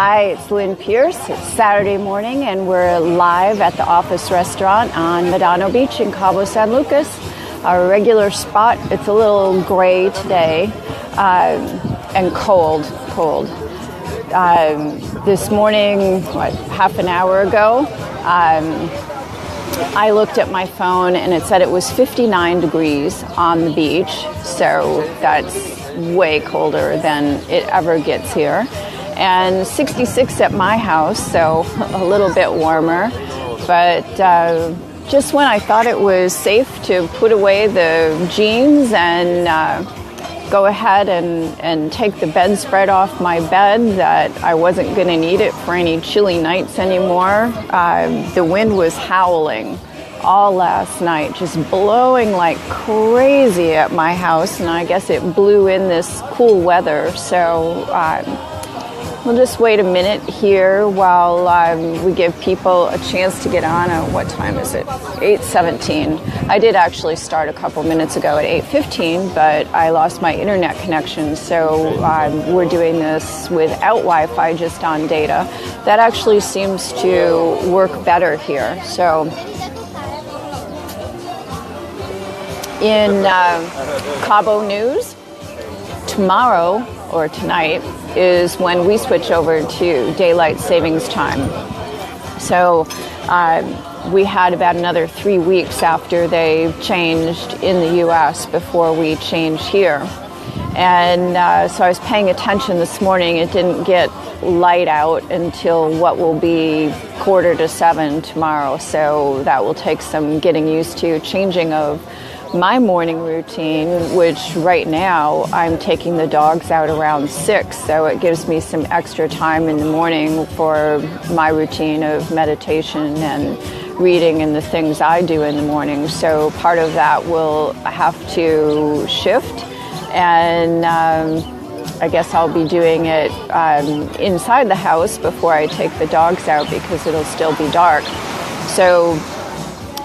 Hi, it's Lynn Pierce. It's Saturday morning and we're live at the Office Restaurant on Medano Beach in Cabo San Lucas. Our regular spot. It's a little gray today and cold. This morning, half an hour ago, I looked at my phone and it said it was 59 degrees on the beach. So that's way colder than it ever gets here. And 66 at my house, so a little bit warmer. But just when I thought it was safe to put away the jeans and go ahead and take the bedspread off my bed, that I wasn't going to need it for any chilly nights anymore, the wind was howling all last night, just blowing like crazy at my house, and I guess it blew in this cool weather. So we'll just wait a minute here while we give people a chance to get on. What time is it? 8:17. I did actually start a couple minutes ago at 8:15, but I lost my internet connection, so we're doing this without Wi-Fi, just on data. That actually seems to work better here. So in Cabo news, tomorrow or tonight is when we switch over to daylight savings time. So we had about another 3 weeks after they changed in the US before we changed here. And so I was paying attention this morning. It didn't get light out until what will be 6:45 tomorrow. So that will take some getting used to, changing of my morning routine, which right now I'm taking the dogs out around 6, so it gives me some extra time in the morning for my routine of meditation and reading and the things I do in the morning. So part of that will have to shift, and I guess I'll be doing it inside the house before I take the dogs out, because it'll still be dark. So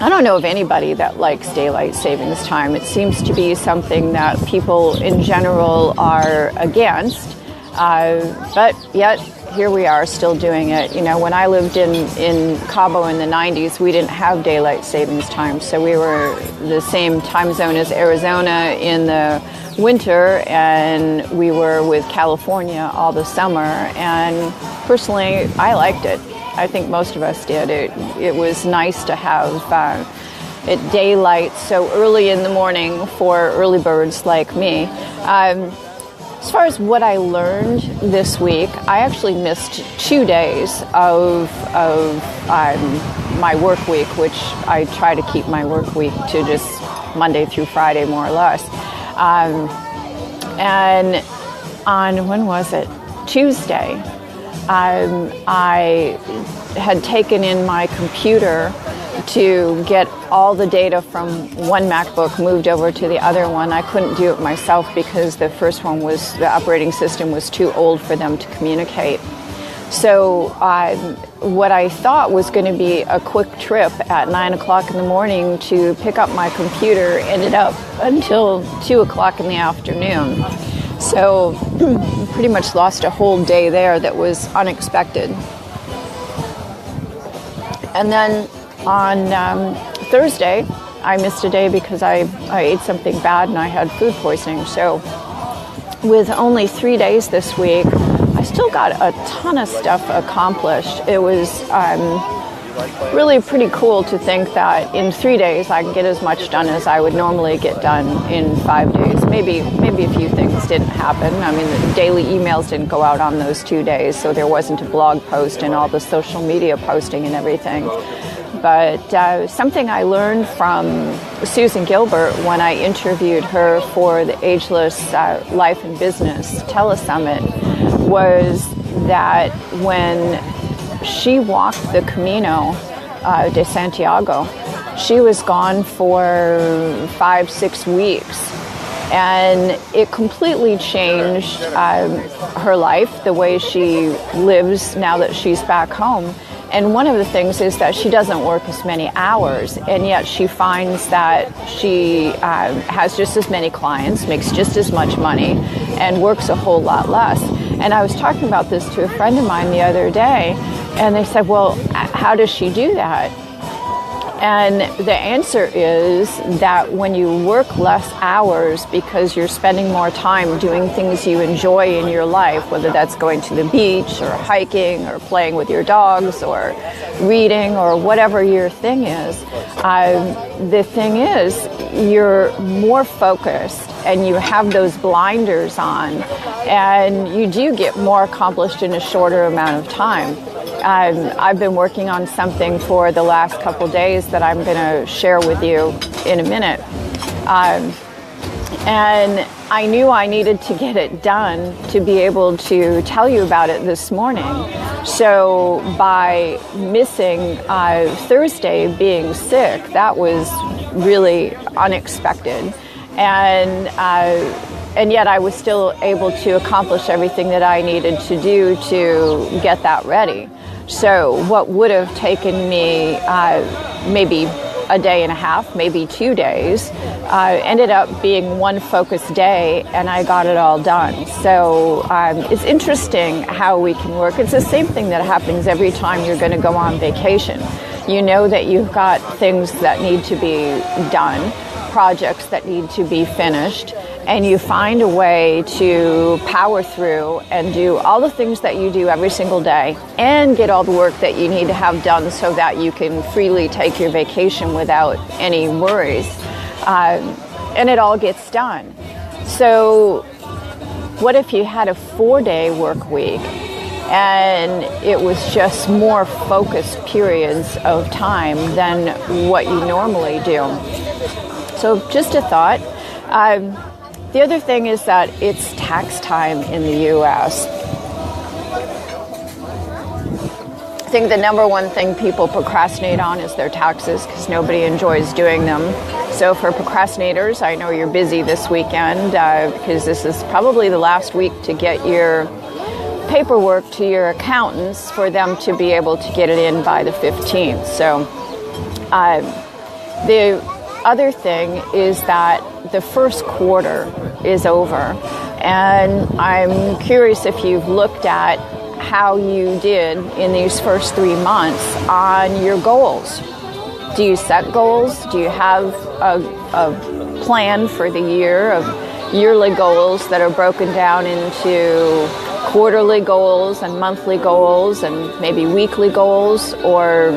I don't know of anybody that likes daylight savings time. It seems to be something that people in general are against, but yet here we are still doing it. You know, when I lived in Cabo in the 90s, we didn't have daylight savings time, so we were the same time zone as Arizona in the winter, and we were with California all the summer, and personally, I liked it. I think most of us did. It was nice to have it daylight so early in the morning for early birds like me. As far as what I learned this week, I actually missed 2 days of my work week, which I try to keep my work week to just Monday through Friday, more or less. And on, when was it? Tuesday. I had taken in my computer to get all the data from one MacBook moved over to the other one. I couldn't do it myself because the first one the operating system was too old for them to communicate. So what I thought was going to be a quick trip at 9 o'clock in the morning to pick up my computer ended up until 2 o'clock in the afternoon. So pretty much lost a whole day there that was unexpected. And then on Thursday, I missed a day because I ate something bad and I had food poisoning. So with only 3 days this week, I still got a ton of stuff accomplished. It was really pretty cool to think that in 3 days I can get as much done as I would normally get done in 5 days. Maybe a few things didn't happen. I mean, the daily emails didn't go out on those 2 days, so there wasn't a blog post and all the social media posting and everything. But something I learned from Susan Gilbert when I interviewed her for the Ageless Life and Business Telesummit was that when she walked the Camino de Santiago, she was gone for 5-6 weeks. And it completely changed her life, the way she lives now that she's back home. And one of the things is that she doesn't work as many hours, and yet she finds that she has just as many clients, makes just as much money, and works a whole lot less. And I was talking about this to a friend of mine the other day, and they said, well, how does she do that? And the answer is that when you work less hours because you're spending more time doing things you enjoy in your life, whether that's going to the beach or hiking or playing with your dogs or reading or whatever your thing is, the thing is you're more focused and you have those blinders on, and you do get more accomplished in a shorter amount of time. I've been working on something for the last couple days that I'm going to share with you in a minute. And I knew I needed to get it done to be able to tell you about it this morning. So by missing Thursday being sick, that was really unexpected. And yet I was still able to accomplish everything that I needed to do to get that ready. So what would have taken me maybe a day and a half, maybe 2 days, ended up being one focused day, and I got it all done. So it's interesting how we can work. It's the same thing that happens every time you're going to go on vacation. You know that you've got things that need to be done, projects that need to be finished, and you find a way to power through and do all the things that you do every single day and get all the work that you need to have done so that you can freely take your vacation without any worries. And it all gets done. So what if you had a 4-day work week and it was just more focused periods of time than what you normally do? So just a thought. The other thing is that it's tax time in the U.S. I think the number one thing people procrastinate on is their taxes because nobody enjoys doing them. So for procrastinators, I know you're busy this weekend because this is probably the last week to get your paperwork to your accountants for them to be able to get it in by the 15th. So the other thing is that the first quarter is over, and I'm curious if you've looked at how you did in these first 3 months on your goals. Do you set goals? Do you have a plan for the year of yearly goals that are broken down into quarterly goals and monthly goals and maybe weekly goals, or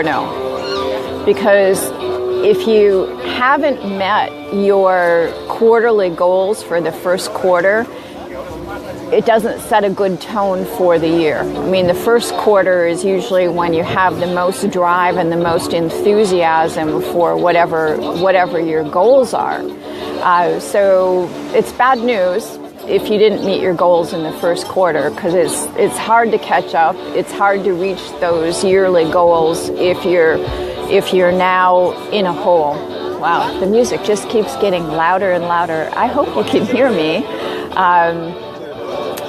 no? Because if you haven't met your quarterly goals for the first quarter, it doesn't set a good tone for the year. I mean, the first quarter is usually when you have the most drive and the most enthusiasm for whatever your goals are. So it's bad news if you didn't meet your goals in the first quarter, because it's hard to catch up. It's hard to reach those yearly goals if you're now in a hole. Wow, the music just keeps getting louder and louder. I hope you can hear me.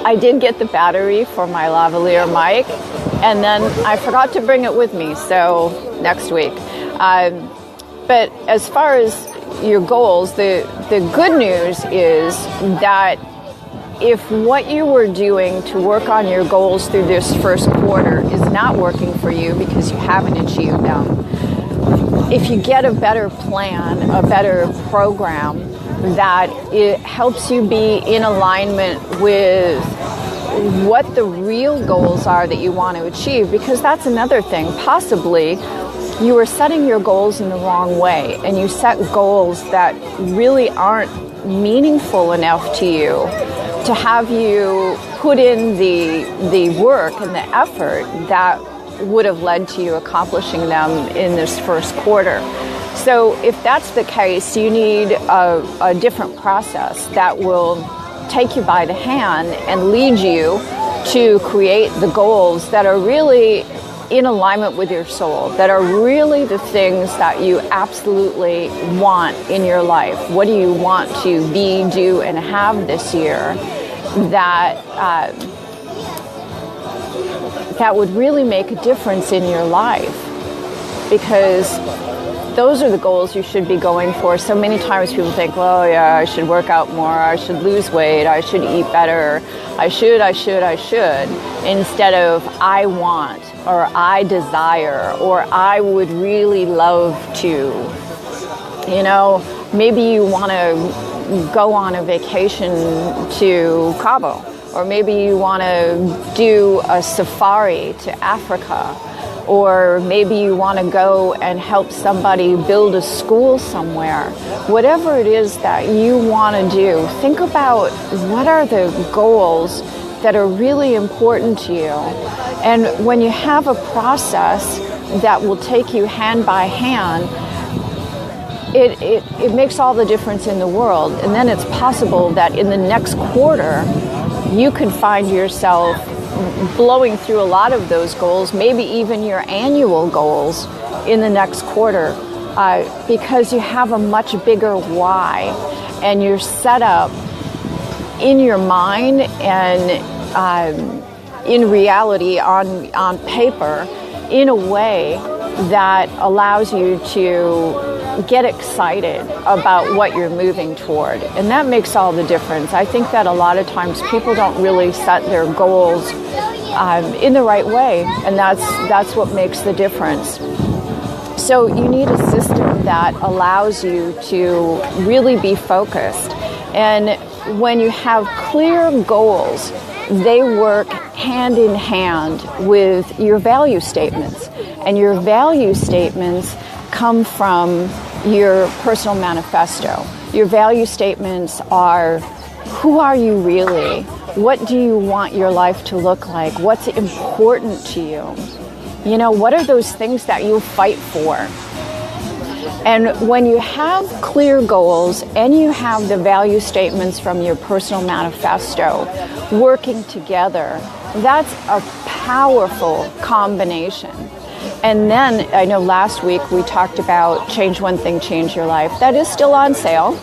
I did get the battery for my lavalier mic, and then I forgot to bring it with me, so next week. But as far as your goals, the good news is that if what you were doing to work on your goals through this first quarter is not working for you because you haven't achieved them, if you get a better plan, a better program that it helps you be in alignment with what the real goals are that you want to achieve, because that's another thing. Possibly you are setting your goals in the wrong way, and you set goals that really aren't meaningful enough to you to have you put in the work and the effort that would have led to you accomplishing them in this first quarter. So if that's the case, you need a different process that will take you by the hand and lead you to create the goals that are really in alignment with your soul, that are really the things that you absolutely want in your life. What do you want to be, do, and have this year that would really make a difference in your life? Because Those are the goals you should be going for. So many times people think, well, yeah, I should work out more, I should lose weight, I should eat better, I should, instead of I want, or I desire, or I would really love to. You know, maybe you want to go on a vacation to Cabo, or maybe you want to do a safari to Africa, or maybe you want to go and help somebody build a school somewhere. Whatever it is that you want to do, think about what are the goals that are really important to you. And when you have a process that will take you hand by hand, it makes all the difference in the world. And then it's possible that in the next quarter, you could find yourself blowing through a lot of those goals, maybe even your annual goals in the next quarter, because you have a much bigger why, and you're set up in your mind and in reality on paper in a way that allows you to get excited about what you're moving toward. And that makes all the difference. I think that a lot of times people don't really set their goals in the right way, and that's what makes the difference. So you need a system that allows you to really be focused. And when you have clear goals, they work hand in hand with your value statements. And your value statements come from your personal manifesto. Your value statements are, who are you really? What do you want your life to look like? What's important to you? You know, what are those things that you fight for? And when you have clear goals and you have the value statements from your personal manifesto working together, that's a powerful combination. And then, I know last week we talked about Change One Thing, Change Your Life. That is still on sale,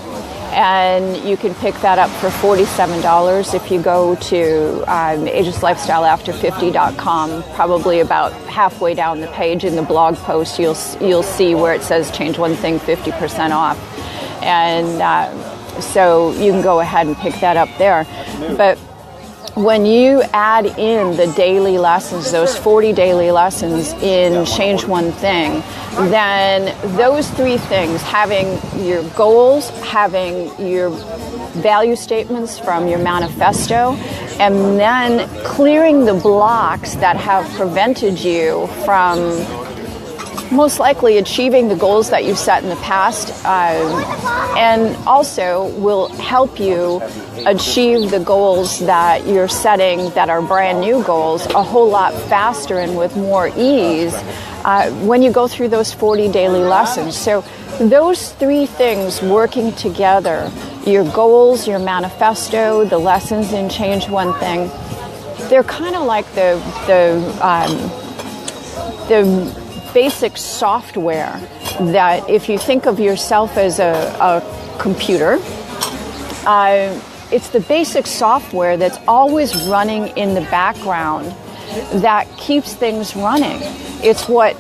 and you can pick that up for $47 if you go to agelesslifestyleafter50.com. Probably about halfway down the page in the blog post, you'll see where it says Change One Thing, 50% off. And so you can go ahead and pick that up there. But when you add in the daily lessons, those 40 daily lessons in Change One Thing, then those three things, having your goals, having your value statements from your manifesto, and then clearing the blocks that have prevented you from most likely achieving the goals that you've set in the past, and also will help you achieve the goals that you're setting that are brand new goals a whole lot faster and with more ease when you go through those 40 daily lessons. So those three things working together, your goals, your manifesto, the lessons in Change One Thing, they're kind of like the basic software that, if you think of yourself as a computer, it's the basic software that's always running in the background that keeps things running. It's what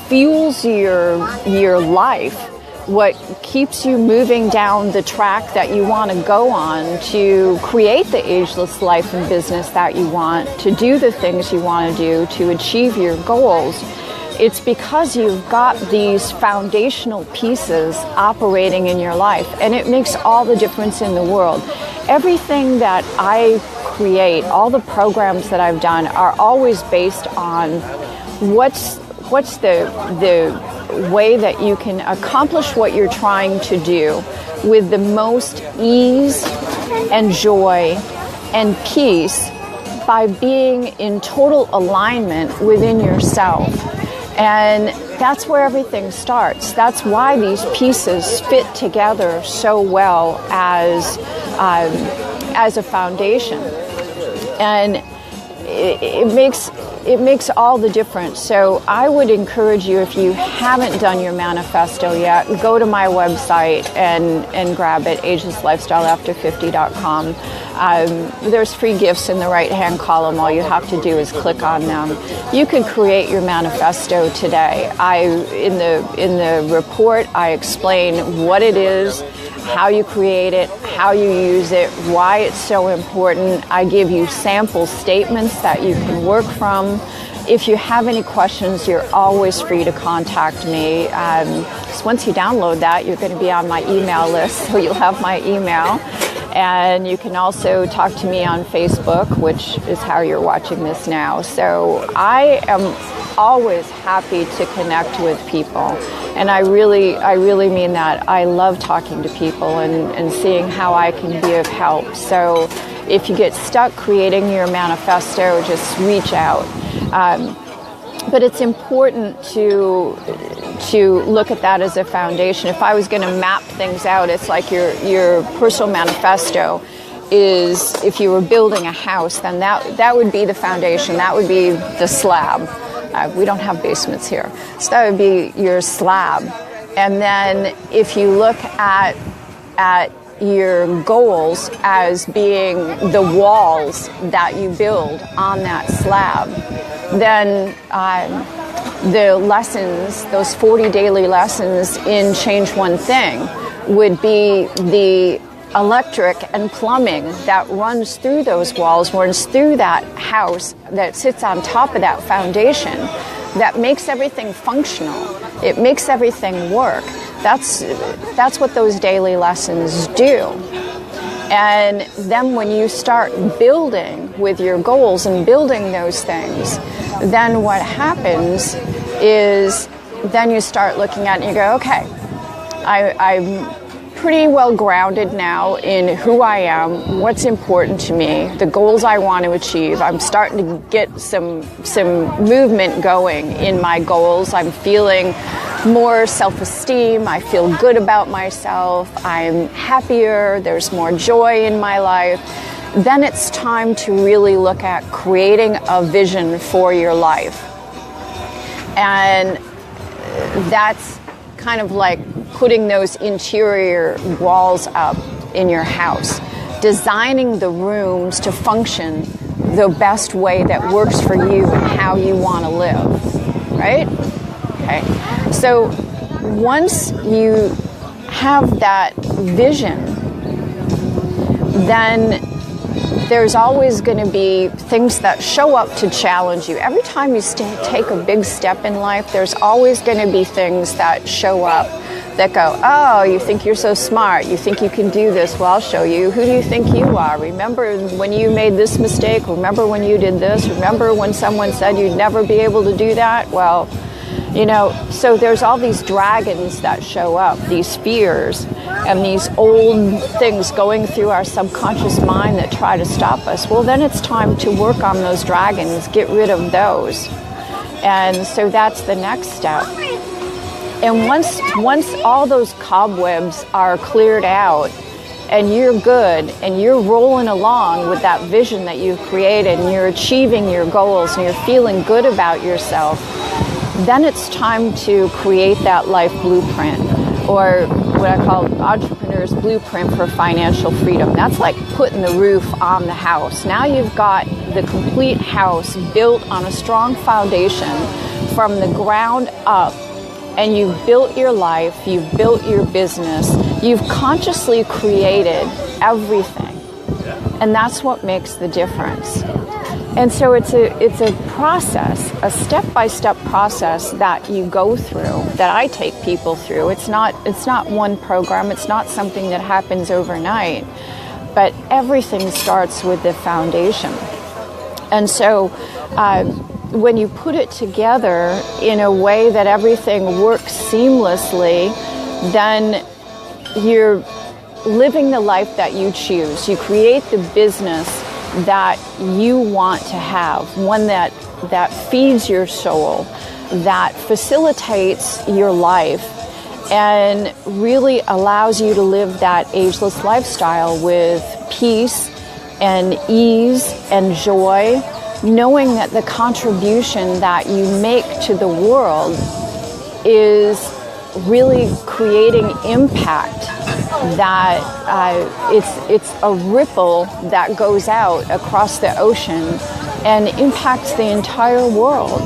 fuels your life, what keeps you moving down the track that you want to go on to create the ageless life and business that you want, to do the things you want to do, to achieve your goals. It's because you've got these foundational pieces operating in your life, and it makes all the difference in the world. Everything that I create, all the programs that I've done, are always based on what's the way that you can accomplish what you're trying to do with the most ease and joy and peace by being in total alignment within yourself. And that's where everything starts. That's why these pieces fit together so well as a foundation. And it makes all the difference. So I would encourage you, if you haven't done your manifesto yet, go to my website and grab it, agelesslifestyleafter50.com. There's free gifts in the right-hand column. All you have to do is click on them. You can create your manifesto today. In the report, I explain what it is, how you create it, how you use it, why it's so important. I give you sample statements that you can work from. If you have any questions, you're always free to contact me. So once you download that, you're going to be on my email list, so you'll have my email. And you can also talk to me on Facebook, which is how you're watching this now. So I am always happy to connect with people. And I really mean that. I love talking to people and seeing how I can be of help. So if you get stuck creating your manifesto, just reach out. But it's important to look at that as a foundation. If I was going to map things out, it's like your personal manifesto is, if you were building a house, then that would be the foundation. That would be the slab. We don't have basements here. So that would be your slab. And then if you look at your goals as being the walls that you build on that slab, then the lessons, those 40 daily lessons in Change One Thing, would be the electric and plumbing that runs through those walls, runs through that house, that sits on top of that foundation, that makes everything functional. It makes everything work. That's what those daily lessons do. And then when you start building with your goals and building those things, then what happens is then you start looking at it and you go, okay, I'm pretty well grounded now in who I am, what's important to me, the goals I want to achieve. I'm starting to get some movement going in my goals. I'm feeling more self-esteem. I feel good about myself. I'm happier. There's more joy in my life. Then it's time to really look at creating a vision for your life. And that's kind of like putting those interior walls up in your house, designing the rooms to function the best way that works for you and how you want to live, right? Okay. So once you have that vision, then there's always going to be things that show up to challenge you. Every time you take a big step in life, there's always going to be things that show up that go, oh, you think you're so smart, you think you can do this, well, I'll show you. Who do you think you are? Remember when you made this mistake? Remember when you did this? Remember when someone said you'd never be able to do that? Well, you know, so there's all these dragons that show up, these fears and these old things going through our subconscious mind that try to stop us. Well, then it's time to work on those dragons, get rid of those. And so that's the next step. And once all those cobwebs are cleared out and you're good and you're rolling along with that vision that you've created and you're achieving your goals and you're feeling good about yourself, then it's time to create that life blueprint, or what I call entrepreneur's blueprint for financial freedom. That's like putting the roof on the house. Now you've got the complete house built on a strong foundation from the ground up, and you've built your life, you've built your business, you've consciously created everything. And that's what makes the difference. And so it's a process, a step-by-step process that you go through, that I take people through. It's not one program, it's not something that happens overnight, but everything starts with the foundation. And so when you put it together in a way that everything works seamlessly, then you're living the life that you choose. You create the business that you want to have, one that feeds your soul, that facilitates your life, and really allows you to live that ageless lifestyle with peace and ease and joy knowing that the contribution that you make to the world is really creating impact, that it's a ripple that goes out across the ocean and impacts the entire world.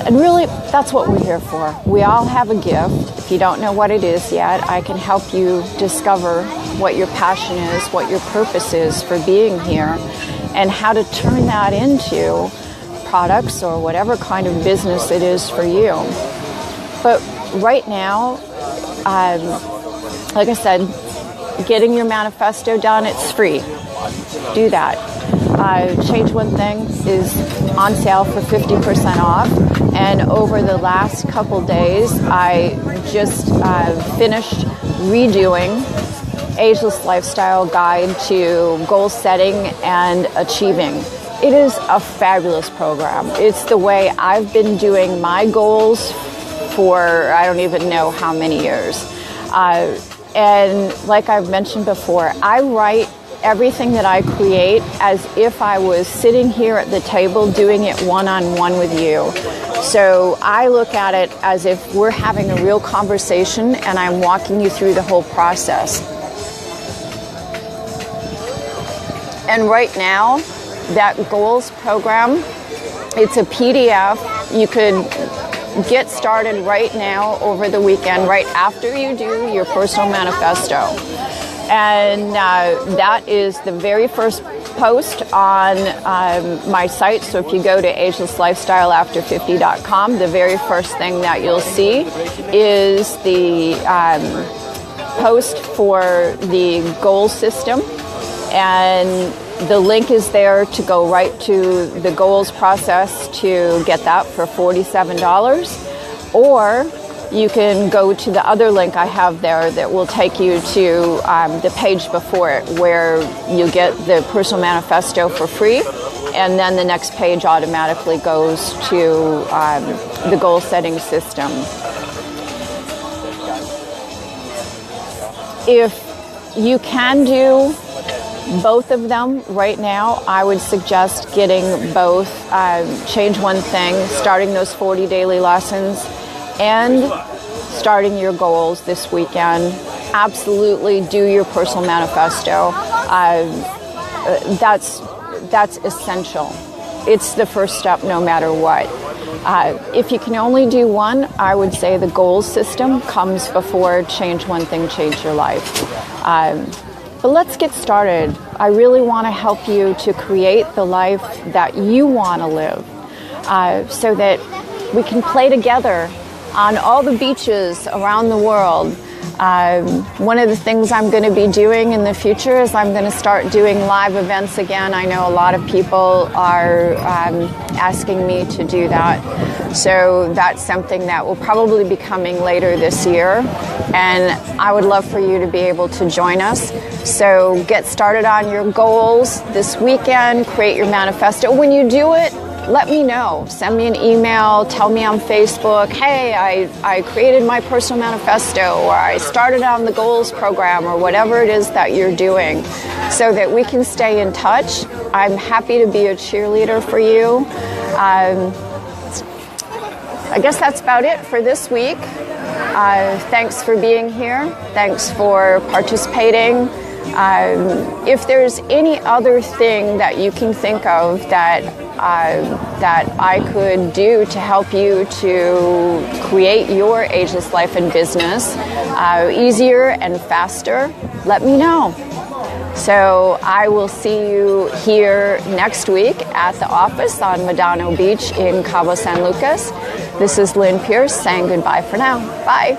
And really, that's what we're here for. We all have a gift. If you don't know what it is yet, I can help you discover what your passion is, what your purpose is for being here, and how to turn that into products or whatever kind of business it is for you. But right now, like I said, getting your manifesto done, it's free. Do that. Change One Thing is on sale for 50% off. And over the last couple days, I just finished redoing Ageless Lifestyle Guide to Goal Setting and Achieving. It is a fabulous program. It's the way I've been doing my goals for I don't even know how many years. And like I've mentioned before, I write everything that I create as if I was sitting here at the table doing it one-on-one with you. So I look at it as if we're having a real conversation and I'm walking you through the whole process. And right now, that goals program, it's a PDF. You could get started right now over the weekend, right after you do your personal manifesto. And that is the very first post on my site. So if you go to agelesslifestyleafter50.com, the very first thing that you'll see is the post for the goal system. And the link is there to go right to the goals process to get that for $47. Or you can go to the other link I have there that will take you to the page before it, where you get the personal manifesto for free, and then the next page automatically goes to the goal setting system. If you can do both of them right now, I would suggest getting both. Change One Thing, starting those 40 daily lessons, and starting your goals this weekend. Absolutely do your personal manifesto. That's essential. It's the first step no matter what. If you can only do one, I would say the goals system comes before Change One Thing, Change Your Life. But let's get started. I really want to help you to create the life that you want to live, so that we can play together on all the beaches around the world. One of the things I'm going to be doing in the future is I'm going to start doing live events again. I know a lot of people are asking me to do that. So that's something that will probably be coming later this year. And I would love for you to be able to join us. So get started on your goals this weekend, create your manifesto. When you do it, let me know. Send me an email, tell me on Facebook, hey, I created my personal manifesto, or I started on the goals program, or whatever it is that you're doing, so that we can stay in touch. I'm happy to be a cheerleader for you. I guess that's about it for this week. Thanks for being here. Thanks for participating. If there's any other thing that you can think of that I could do to help you to create your ageless life and business easier and faster, let me know. So I will see you here next week at the office on Medano Beach in Cabo San Lucas. This is Lynn Pierce saying goodbye for now. Bye.